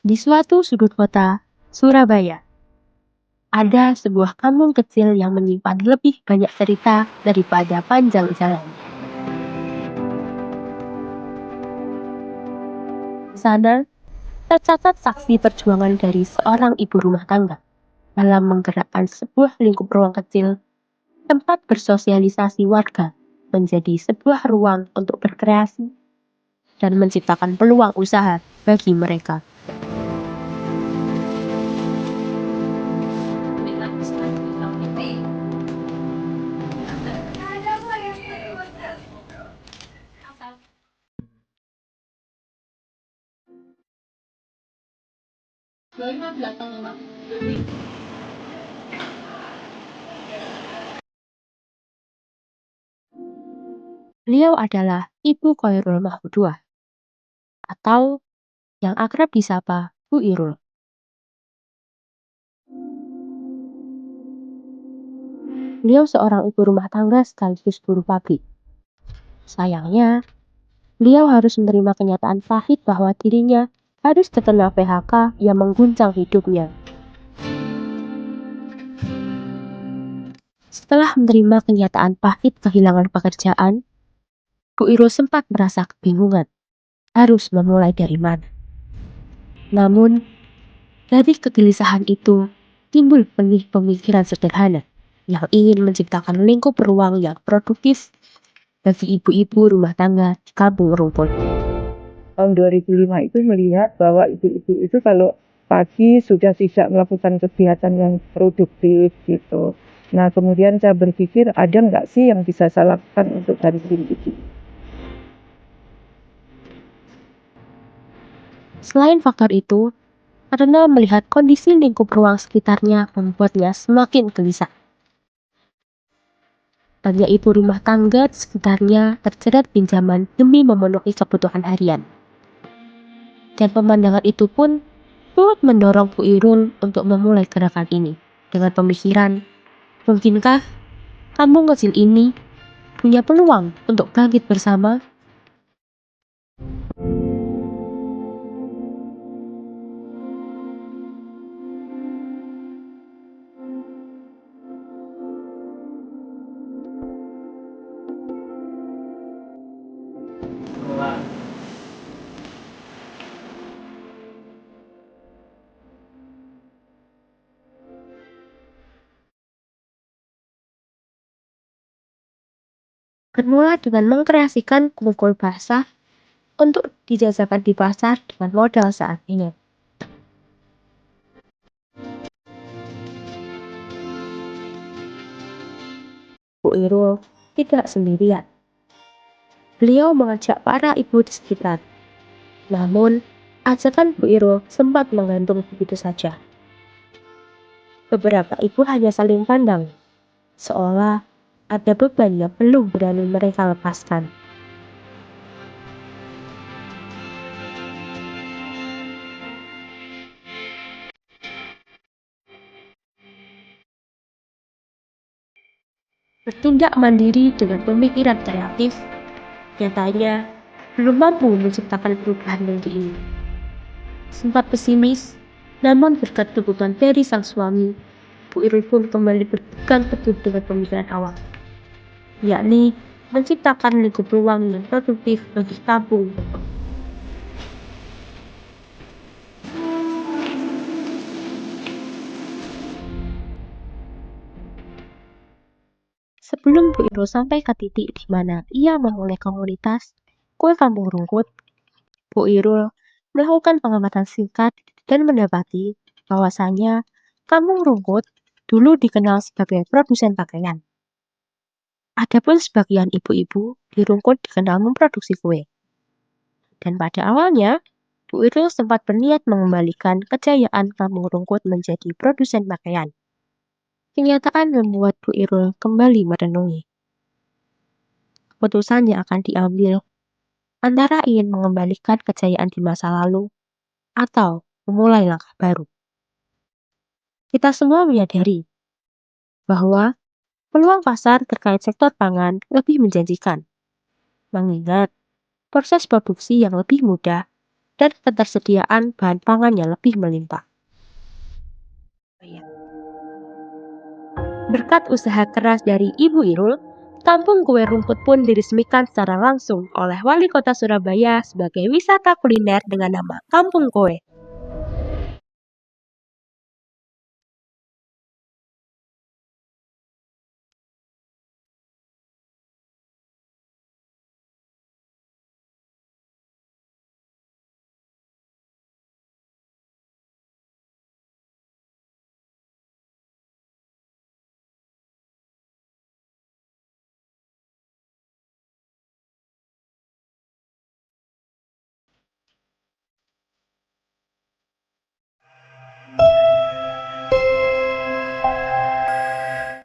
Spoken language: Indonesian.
Di suatu sudut kota, Surabaya, ada sebuah kampung kecil yang menyimpan lebih banyak cerita daripada panjang jalan. Di sana, tercatat saksi perjuangan dari seorang ibu rumah tangga dalam menggerakkan sebuah lingkup ruang kecil tempat bersosialisasi warga menjadi sebuah ruang untuk berkreasi dan menciptakan peluang usaha bagi mereka. Beliau adalah Ibu Khairul Mahpudua atau yang akrab disapa Bu Irul. Beliau seorang ibu rumah tangga sekaligus buruh pabrik. Sayangnya, beliau harus menerima kenyataan pahit bahwa dirinya harus terkena PHK yang mengguncang hidupnya. Setelah menerima kenyataan pahit kehilangan pekerjaan, Bu Irul sempat merasa kebingungan harus memulai dari mana. Namun, dari kegelisahan itu timbul pemikiran sederhana yang ingin menciptakan lingkup ruang yang produktif bagi ibu-ibu rumah tangga di kampung rumput. Tahun 2005 itu melihat bahwa ibu-ibu itu kalau pagi sudah tidak melakukan kegiatan yang produktif gitu. Nah, kemudian saya berpikir ada nggak sih yang bisa saya lakukan untuk bantuin ibu. Selain faktor itu, karena melihat kondisi lingkup ruang sekitarnya membuatnya semakin gelisah. Banyak ibu rumah tangga di sekitarnya terjerat pinjaman demi memenuhi kebutuhan harian. Dan pemandangan itu pun turut mendorong Bu Irul untuk memulai gerakan ini dengan pemikiran, mungkinkah kampung kecil ini punya peluang untuk bangkit bersama? Bermula dengan mengkreasikan kue basah untuk dijajakan di pasar dengan modal saat ini. Bu Irul tidak sendirian. Beliau mengajak para ibu di sekitar. Namun, ajakan Bu Irul sempat menggantung begitu saja. Beberapa ibu hanya saling pandang, seolah ada beban yang belum berani mereka lepaskan. Bertindak mandiri dengan pemikiran kreatif, nyatanya belum mampu menciptakan perubahan negeri ini. Sempat pesimis, namun berkat dukungan dari sang suami, Bu Irul pun kembali berpegang teguh dengan pemikiran awal, yakni menciptakan lingkup ruang yang produktif bagi kampung. Sebelum Bu Irul sampai ke titik di mana ia memulai komunitas kue kampung rumput, Bu Irul melakukan pengamatan singkat dan mendapati bahwasannya kampung rumput dulu dikenal sebagai produsen pakaian. Adapun sebagian ibu-ibu di rumput dikenal memproduksi kue. Dan pada awalnya, Bu Irul sempat berniat mengembalikan kejayaan kampung rumput menjadi produsen pakaian. Kenyataan membuat Bu Irul kembali merenungi. Keputusan yang akan diambil antara ingin mengembalikan kejayaan di masa lalu atau memulai langkah baru. Kita semua menyadari bahwa peluang pasar terkait sektor pangan lebih menjanjikan, mengingat proses produksi yang lebih mudah, dan ketersediaan bahan pangan yang lebih melimpah. Berkat usaha keras dari Ibu Irul, Kampung Kue Rumput pun diresmikan secara langsung oleh Wali Kota Surabaya sebagai wisata kuliner dengan nama Kampung Kue.